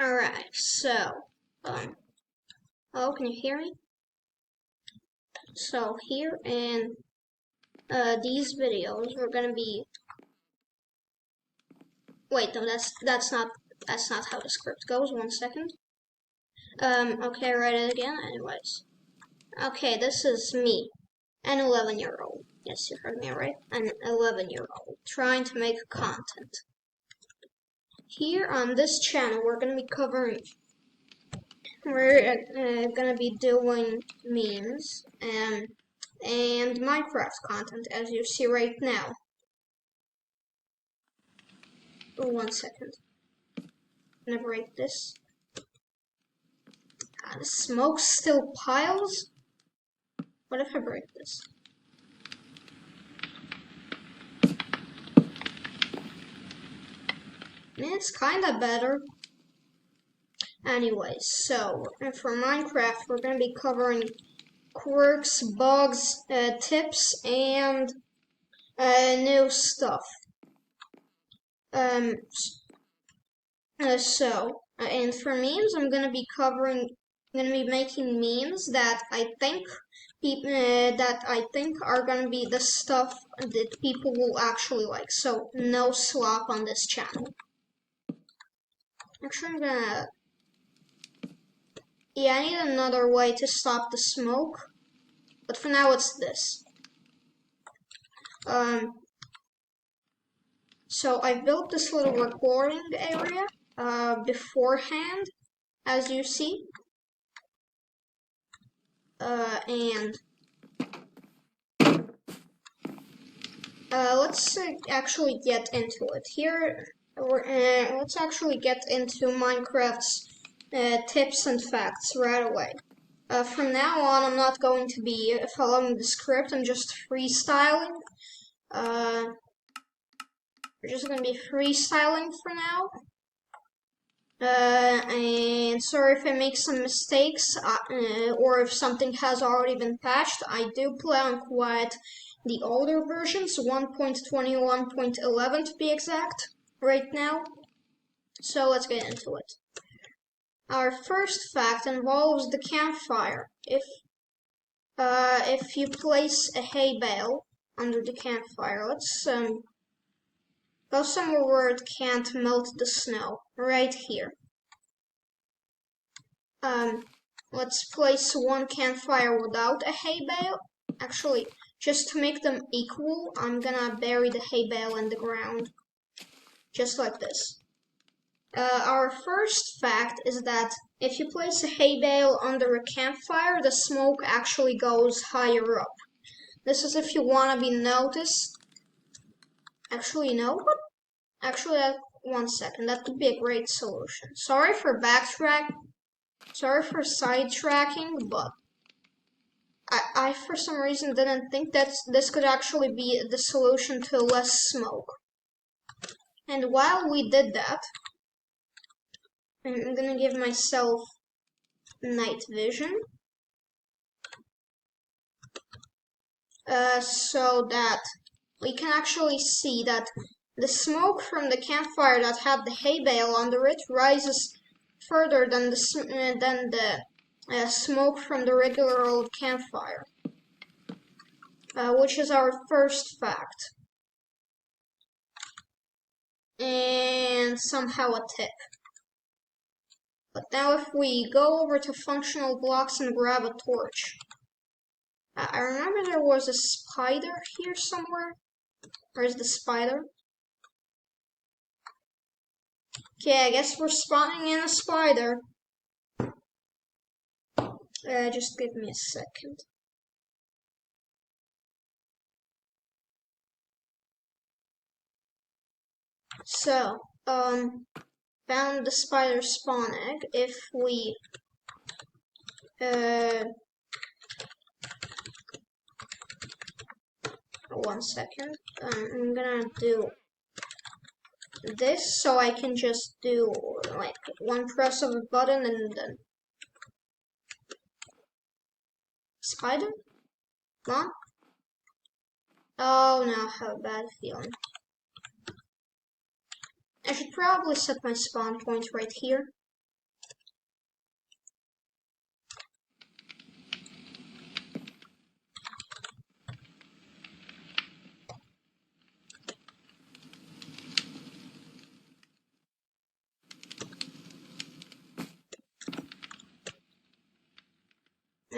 Alright, so, hello, can you hear me? So, here in these videos, we're gonna be, wait, no, that's not how the script goes, 1 second. Okay, write it again, anyways. Okay, this is me, an 11-year-old. Yes, you heard me right, an 11-year-old, trying to make content. Here on this channel, we're gonna be doing memes and Minecraft content, as you see right now. Oh, 1 second. I'm gonna break this. The smoke still piles? What if I break this? It's kinda better. Anyways, so for Minecraft, we're gonna be covering quirks, bugs, tips, and new stuff. And for memes, I'm gonna be making memes that I think are gonna be the stuff that people will actually like. So no slop on this channel. Actually, I need another way to stop the smoke, but for now it's this. So I built this little recording area beforehand, as you see. And let's actually get into it. Here, let's actually get into Minecraft's tips and facts right away. From now on, I'm not going to be following the script. I'm just freestyling. We're just going to be freestyling for now. And sorry if I make some mistakes, or if something has already been patched. I do play on quite the older versions, 1.20, 1.11 to be exact, right now. So let's get into it. Our first fact involves the campfire. If you place a hay bale under the campfire, let's go somewhere where it can't melt the snow, right here. Let's place one campfire without a hay bale. Actually, just to make them equal, I'm gonna bury the hay bale in the ground. Just like this. Our first fact is that if you place a hay bale under a campfire, the smoke actually goes higher up. This is if you want to be noticed. Actually, you know what? Actually, 1 second. That could be a great solution. Sorry for sidetracking, but I for some reason didn't think that this could actually be the solution to less smoke. And while we did that, I'm gonna give myself night vision. So that we can actually see that the smoke from the campfire that had the hay bale under it rises further than the smoke from the regular old campfire, which is our first fact. And somehow a tip. But now if we go over to functional blocks and grab a torch. I remember there was a spider here somewhere. Where's the spider? Okay, I guess we're spawning in a spider. Just give me a second. So, found the spider spawn egg. If we, 1 second, I'm gonna do this so I can just do like one press of a button and then spider? Come on. Oh no, I have a bad feeling. I should probably set my spawn point right here.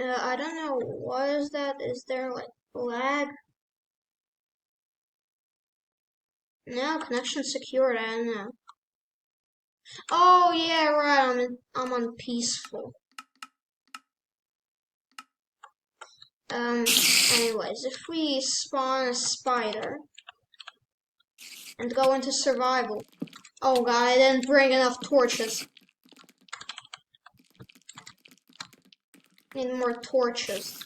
I don't know. What is that? Is there like lag? No, connection secured. I don't know. Oh yeah, right. I'm on peaceful. Anyways, if we spawn a spider and go into survival. Oh god, I didn't bring enough torches. Need more torches.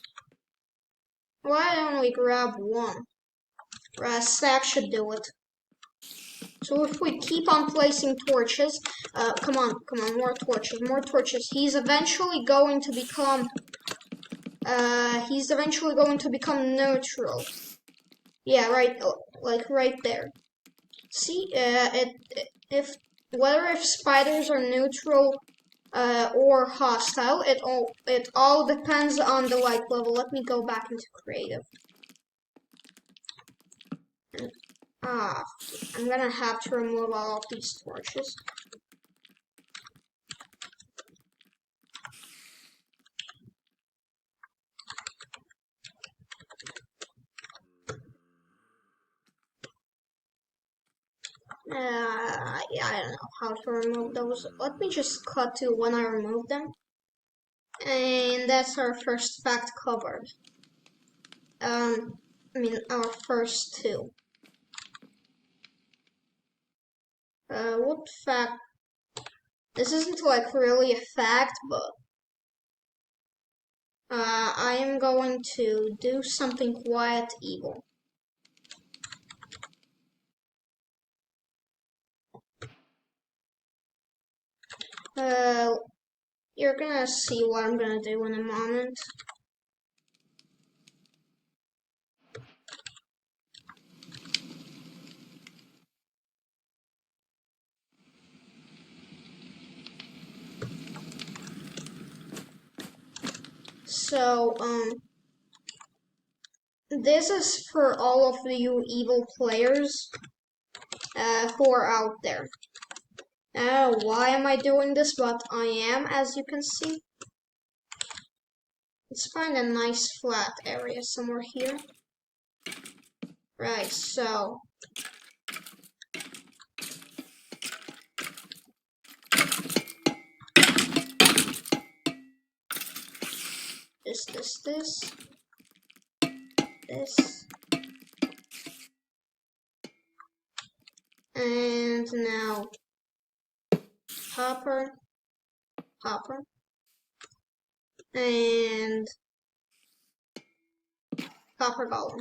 Why don't we grab one? A stack should do it. So if we keep on placing torches, come on, more torches. He's eventually going to become neutral. Yeah, right, like right there. See, if spiders are neutral or hostile, it all depends on the light level. Let me go back into creative. I'm gonna have to remove all of these torches. Yeah, I don't know how to remove those. Let me just cut to when I remove them. And that's our first fact covered. I mean, our first two. What fact? This isn't like really a fact, but I am going to do something quite evil. You're gonna see what I'm gonna do in a moment. So, this is for all of you evil players who are out there. Why am I doing this? But I am, as you can see. Let's find a nice flat area somewhere here. Right, so... This. And now... Hopper. And... Copper golem.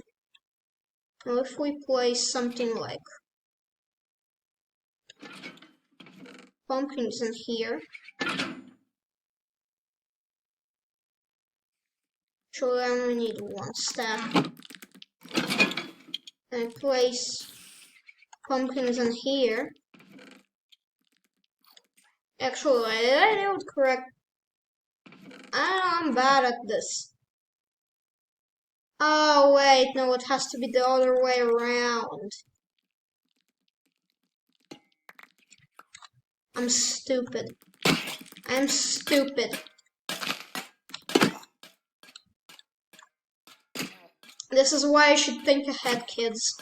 Now if we place something like... pumpkins in here... So I only need one stack. And place pumpkins in here. Actually, I do it correct. I'm bad at this. Oh wait, no, it has to be the other way around. I'm stupid. I'm stupid. This is why I should think ahead, kids.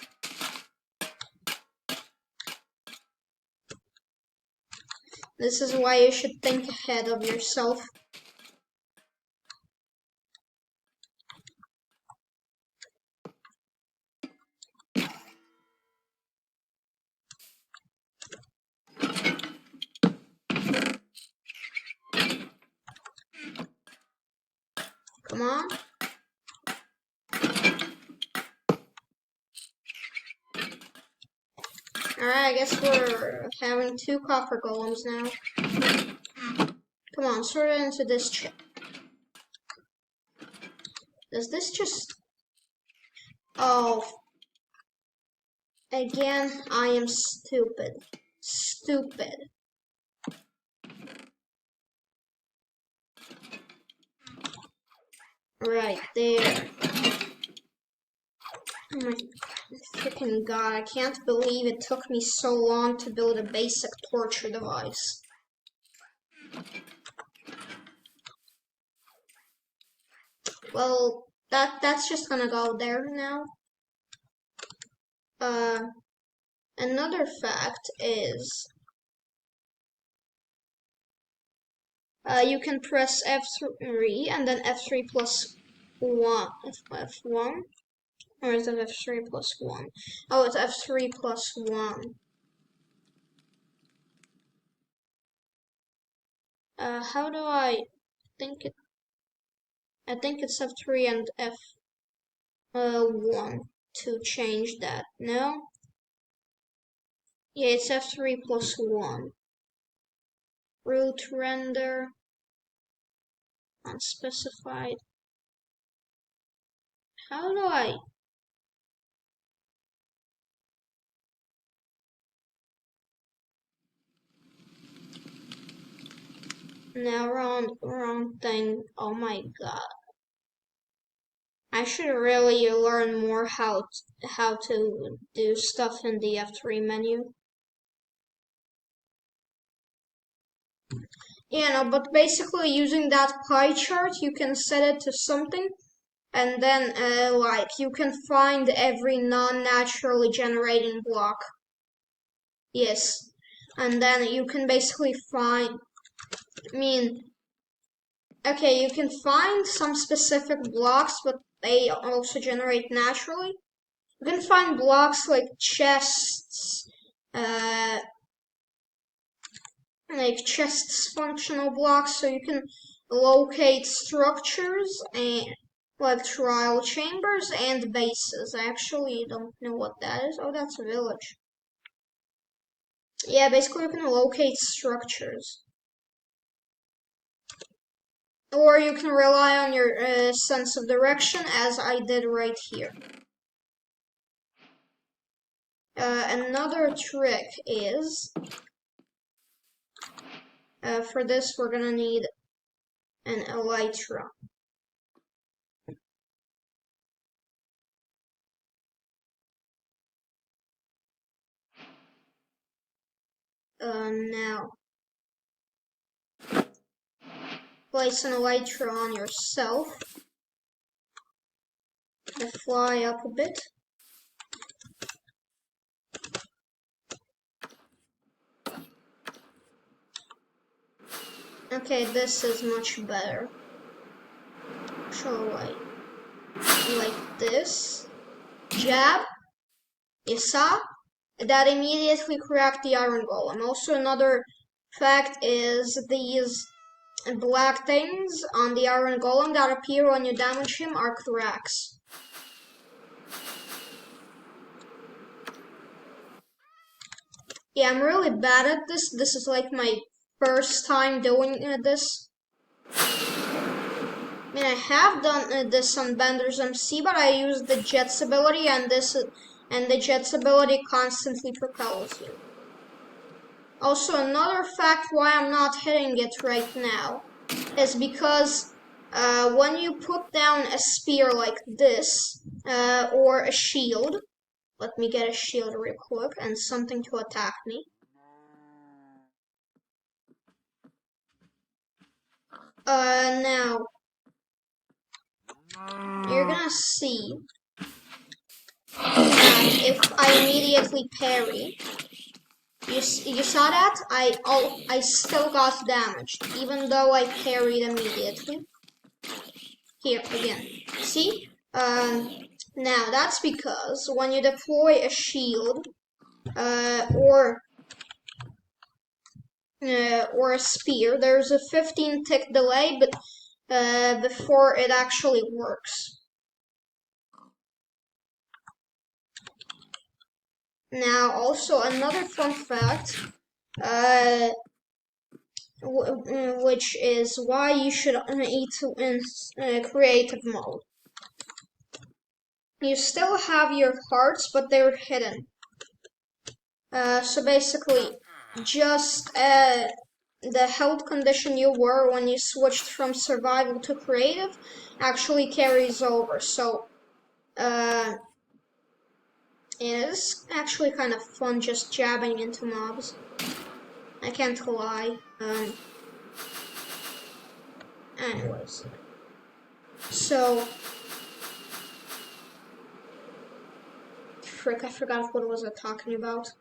This is why you should think ahead of yourself. Come on. Alright, I guess we're having 2 copper golems now. Come on, sort it into this chip. Does this just... Oh. Again, I am stupid. Stupid. Right there. Oh my freaking god, I can't believe it took me so long to build a basic torture device. Well, that's just gonna go there now. Another fact is you can press F3 and then F3 plus 1, F1, or is it F3 plus 1? Oh, it's F3 plus 1. How do I think it? I think it's F3 and F1 to change that. No? Yeah, it's F3 plus 1. Root render, unspecified. How do I? No, wrong thing. Oh my god. I should really learn more how to do stuff in the F3 menu. Yeah, no, but basically using that pie chart, you can set it to something, and then like you can find every non-naturally generating block. Yes, and then you can basically find. I mean, okay, you can find some specific blocks, but they also generate naturally. You can find blocks like chests, like chests functional blocks, so you can locate structures and like trial chambers and bases. I actually don't know what that is. Oh, that's a village. Yeah, basically you can locate structures. Or you can rely on your sense of direction, as I did right here. Another trick is, for this we're gonna need an elytra. Now, place an elytra on yourself and fly up a bit. Okay, this is much better. So like this. Jab. You saw? That immediately cracked the iron golem. Also, another fact is these black things on the iron golem that appear when you damage him are cracks. Yeah, I'm really bad at this. This is like my first time doing this. I mean, I have done this on Bender's MC, but I use the Jet's ability, and the Jet's ability constantly propels you. Also, another fact why I'm not hitting it right now is because when you put down a spear like this, or a shield, let me get a shield real quick and something to attack me. Now, you're gonna see that if I immediately parry, you saw that? I still got damaged, even though I parried immediately. Here, again. See? Now, that's because when you deploy a shield, or a spear, there's a 15-tick delay before it actually works. Now, also another fun fact, which is why you should eat in creative mode. You still have your hearts, but they're hidden. So basically, just the health condition you were when you switched from survival to creative actually carries over. So, it's actually kind of fun just jabbing into mobs. I can't lie. Anyways. So, frick, I forgot what was I talking about.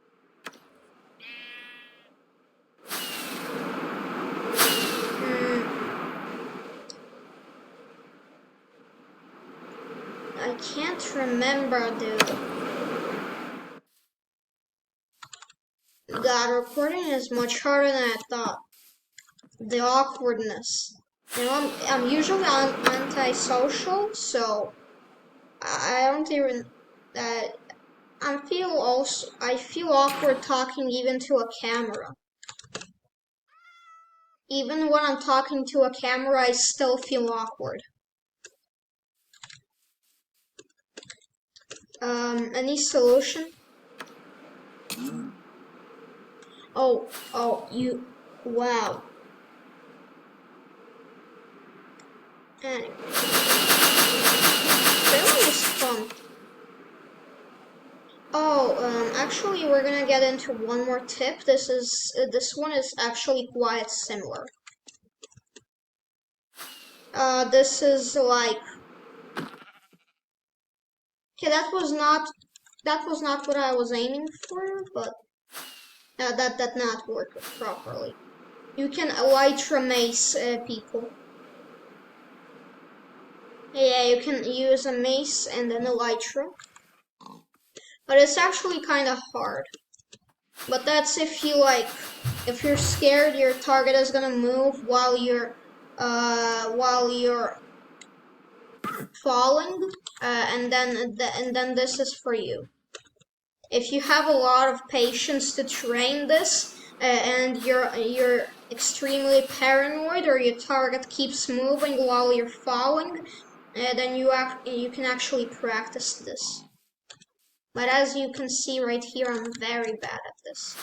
I can't remember, dude. God, recording is much harder than I thought. The awkwardness. You know, I'm usually antisocial, so I don't even. I feel awkward talking even to a camera. Even when I'm talking to a camera, I still feel awkward. Any solution? Oh, wow. Anyway, sailing is fun. Oh, actually, we're gonna get into one more tip. This one is actually quite similar. This is like, okay, that was not what I was aiming for, but that did not work properly. You can elytra mace people. Yeah, you can use a mace and an elytra, but it's actually kind of hard. But that's if you're scared your target is gonna move while you're falling, and then this is for you. If you have a lot of patience to train this, and you're extremely paranoid, or your target keeps moving while you're falling, then you can actually practice this. But as you can see right here, I'm very bad at this.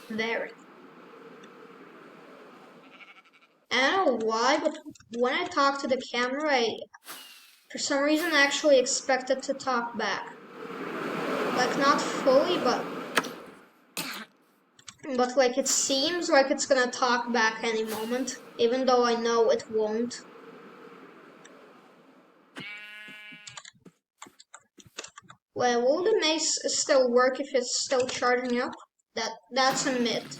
Very. I don't know why, but when I talk to the camera, for some reason, I actually expect it to talk back. Like, not fully, but like it seems like it's gonna talk back any moment, even though I know it won't. Well, will the mace still work if it's still charging up? That's a myth.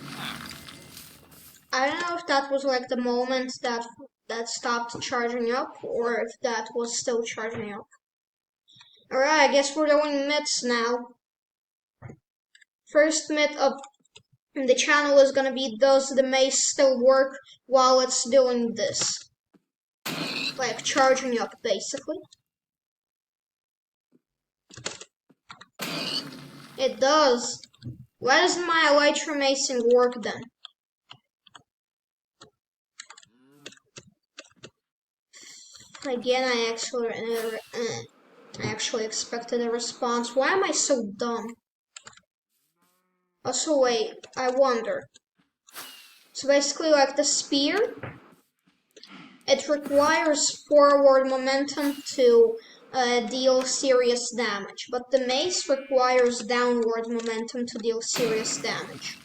I don't know if that was like the moment that stopped charging up, or if that was still charging up. Alright, I guess we're doing myths now. First myth of the channel is gonna be, does the mace still work while it's doing this? Like charging up, basically. It does. Why doesn't my elytra macing work then? Again, I actually expected a response. Why am I so dumb? Also, wait, I wonder. So basically, like the spear, it requires forward momentum to deal serious damage, but the mace requires downward momentum to deal serious damage.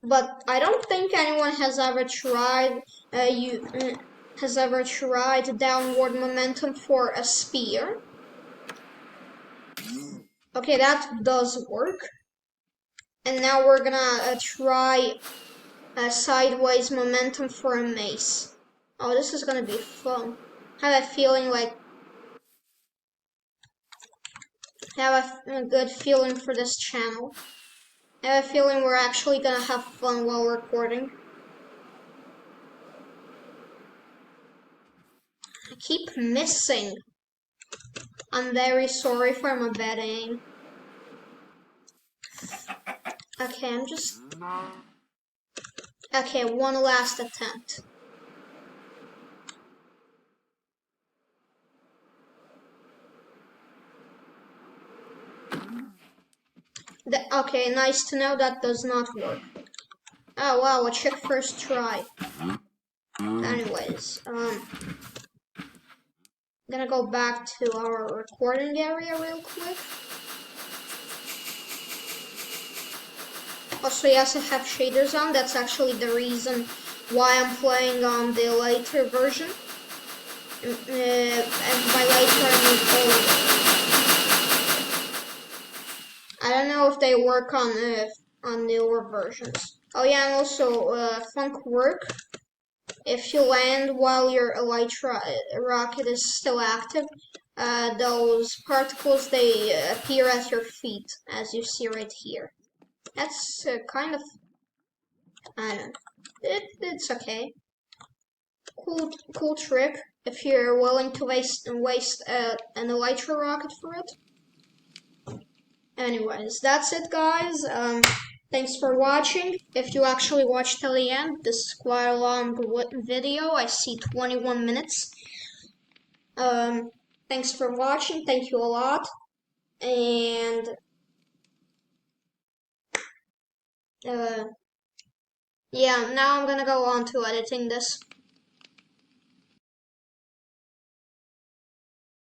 But I don't think anyone has ever tried downward momentum for a spear. Okay, that does work. And now we're gonna try sideways momentum for a mace. Oh, this is gonna be fun. I have a feeling I have a good feeling for this channel. I have a feeling we're actually gonna have fun while recording. I keep missing. I'm very sorry for my bad aim. Okay, okay, one last attempt. Okay, nice to know that does not work. Oh wow, a chick first try. Anyways, I'm gonna go back to our recording area real quick. Also, yes, I have shaders on. That's actually the reason why I'm playing on the later version. And by later I mean older. I don't know if they work on newer versions. Oh yeah, and also funk work. If you land while your elytra rocket is still active, those particles they appear at your feet, as you see right here. That's kind of, I don't know, it's okay. Cool trick if you're willing to waste an elytra rocket for it. Anyways, that's it, guys. Thanks for watching. If you actually watched till the end, this is quite a long video. I see 21 minutes. Thanks for watching. Thank you a lot. And yeah, now I'm gonna go on to editing this.